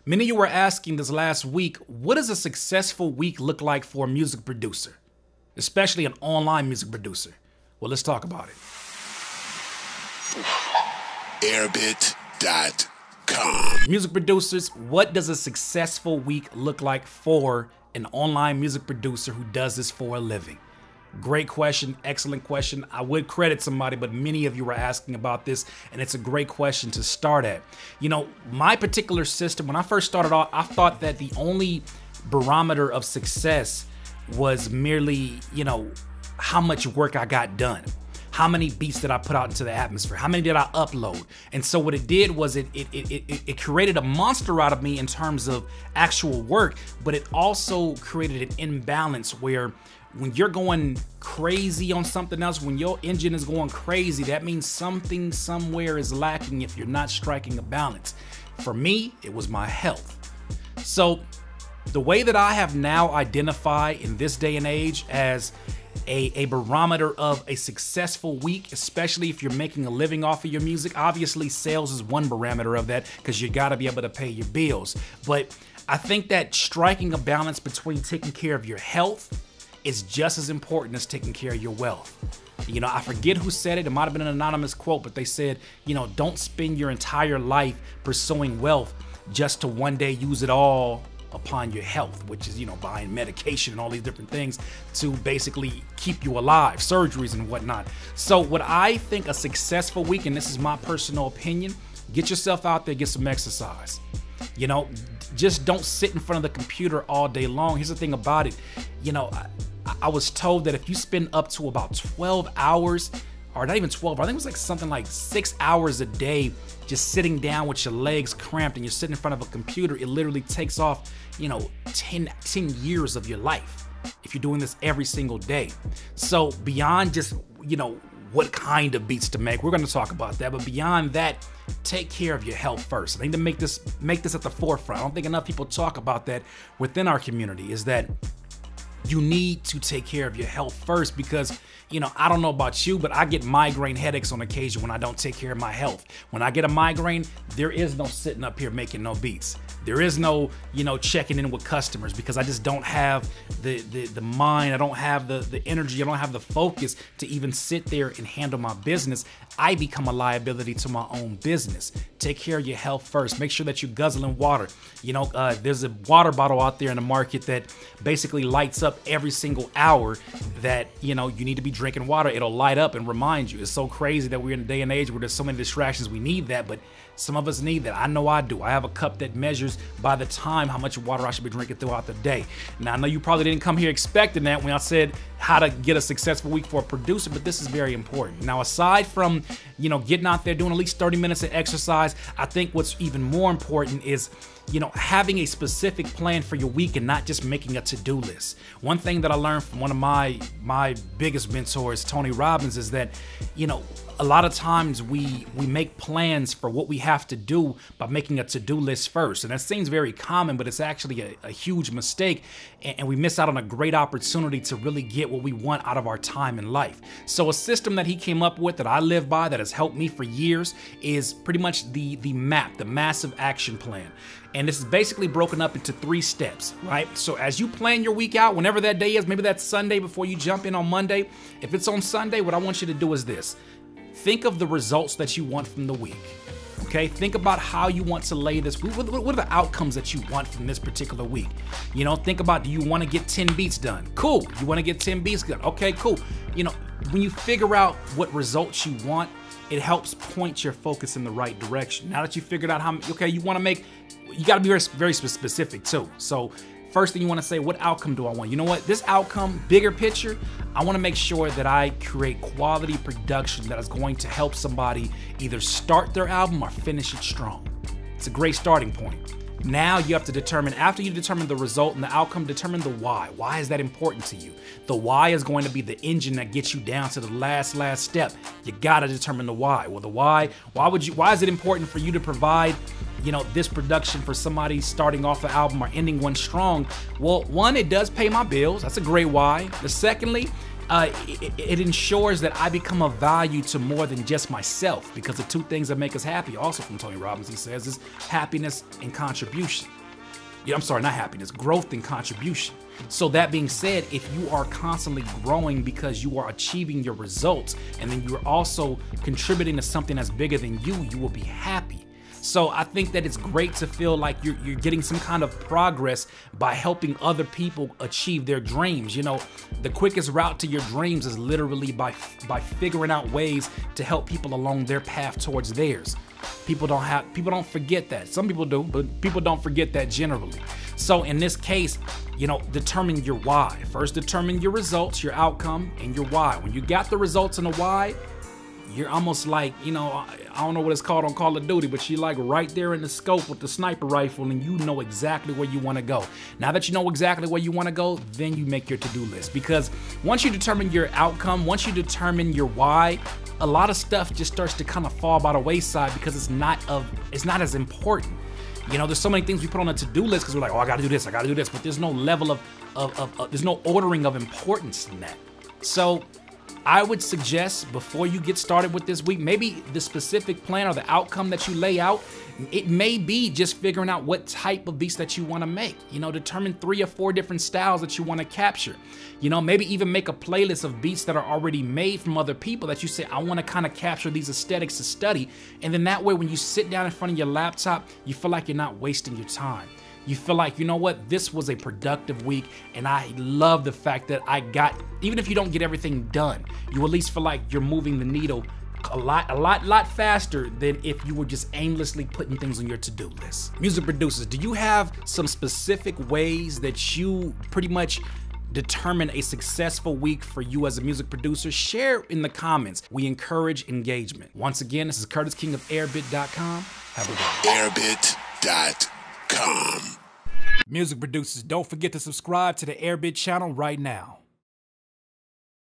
Many of you were asking this last week, what does a successful week look like for a music producer, especially an online music producer? Well, let's talk about it. Airbit.com. Music producers, what does a successful week look like for an online music producer who does this for a living? Great question, excellent question. I would credit somebody, but many of you were asking about this, and it's a great question to start at. You know, my particular system, when I first started off, I thought that the only barometer of success was merely, how much work I got done. How many beats did I put out into the atmosphere? How many did I upload? And so what it did was it created a monster out of me in terms of actual work, but it also created an imbalance where when you're going crazy on something else, when your engine is going crazy, that means something somewhere is lacking if you're not striking a balance. For me, it was my health. So the way that I have now identified in this day and age as a barometer of a successful week, especially if you're making a living off of your music, obviously sales is one parameter of that because you got to be able to pay your bills. But I think that striking a balance between taking care of your health is just as important as taking care of your wealth. I forget who said it. It might have been an anonymous quote, but they said, don't spend your entire life pursuing wealth just to one day use it all upon your health, which is, buying medication and all these different things to basically keep you alive, surgeries and whatnot. So what I think a successful week, and this is my personal opinion, get yourself out there, get some exercise. Just don't sit in front of the computer all day long. Here's the thing about it. I was told that if you spend up to about 12 hours, or not even 12, I think it was like something like 6 hours a day just sitting down with your legs cramped and you're sitting in front of a computer, it literally takes off, 10 years of your life if you're doing this every single day. So beyond just, what kind of beats to make, we're going to talk about that, but beyond that, take care of your health first. I think to make this at the forefront, I don't think enough people talk about that within our community, is that you need to take care of your health first because, I don't know about you, but I get migraine headaches on occasion when I don't take care of my health. When I get a migraine, there is no sitting up here making no beats. There is no, checking in with customers because I just don't have the mind. I don't have the energy. I don't have the focus to even sit there and handle my business. I become a liability to my own business. Take care of your health first. Make sure that you're guzzling water. There's a water bottle out there in the market that basically lights up every single hour that, you need to be drinking water. It'll light up and remind you. It's so crazy that we're in a day and age where there's so many distractions. We need that, but some of us need that. I know I do. I have a cup that measures by the time how much water I should be drinking throughout the day. Now, I know you probably didn't come here expecting that when I said how to get a successful week for a producer, but this is very important. Now, aside from, getting out there, doing at least 30 minutes of exercise, I think what's even more important is, having a specific plan for your week and not just making a to-do list. One thing that I learned from one of my biggest mentors, Tony Robbins, is that, a lot of times we make plans for what we have to do by making a to-do list first. And that seems very common, but it's actually a huge mistake. And we miss out on a great opportunity to really get what we want out of our time in life. So a system that he came up with that I live by that has helped me for years is pretty much the MAP, the Massive Action Plan. And this is basically broken up into 3 steps, right? So as you plan your week out, whenever that day is, maybe that's Sunday before you jump in on Monday. If it's on Sunday, what I want you to do is this. Think of the results that you want from the week, okay? Think about how you want to lay this. What are the outcomes that you want from this particular week? Think about, do you want to get 10 beats done? Cool. You want to get 10 beats done? Okay, cool. When you figure out what results you want, it helps point your focus in the right direction. Now that you figured out how, okay, you got to be very, very specific too. So first thing you want to say, what outcome do I want? You know what? This outcome, bigger picture, I want to make sure that I create quality production that is going to help somebody either start their album or finish it strong. It's a great starting point. Now you have to determine, after you determine the result and the outcome, determine the why. Why is that important to you? The why is going to be the engine that gets you down to the last step. You gotta determine the why. Well, the why is it important for you to provide, this production for somebody starting off an album or ending one strong? Well, one, it does pay my bills. That's a great why. But secondly, It ensures that I become of value to more than just myself, because the two things that make us happy, also from Tony Robbins, he says, is happiness and contribution. Yeah, I'm sorry, not happiness, growth and contribution. So that being said, if you are constantly growing because you are achieving your results, and then you're also contributing to something that's bigger than you will be happy. So I think that it's great to feel like you're getting some kind of progress by helping other people achieve their dreams. You know, the quickest route to your dreams is literally by figuring out ways to help people along their path towards theirs. People don't forget that. Some people do, but people don't forget that generally. So in this case, you know, determine your why. First, determine your results, your outcome, and your why. When you got the results and the why, you're almost like, you know, I don't know what it's called on Call of Duty, but you're like right there in the scope with the sniper rifle, and you know exactly where you want to go. Now that you know exactly where you want to go, then you make your to-do list. Because once you determine your outcome, once you determine your why, a lot of stuff just starts to kind of fall by the wayside because it's not as important. You know, there's so many things we put on a to-do list because we're like, oh, I gotta do this, but there's no level there's no ordering of importance in that. So I would suggest before you get started with this week, maybe the specific plan or the outcome that you lay out, it may be just figuring out what type of beats that you want to make. You know, determine 3 or 4 different styles that you want to capture. You know, maybe even make a playlist of beats that are already made from other people that you say, I want to kind of capture these aesthetics to study. And then that way, when you sit down in front of your laptop, you feel like you're not wasting your time. You feel like, you know what, this was a productive week, and I love the fact that I got, even if you don't get everything done, you at least feel like you're moving the needle a lot faster than if you were just aimlessly putting things on your to-do list. Music producers, do you have some specific ways that you pretty much determine a successful week for you as a music producer? Share in the comments. We encourage engagement. Once again, this is Curtis King of Airbit.com. Have a good day. Airbit.com. Music producers, don't forget to subscribe to the Airbit channel right now.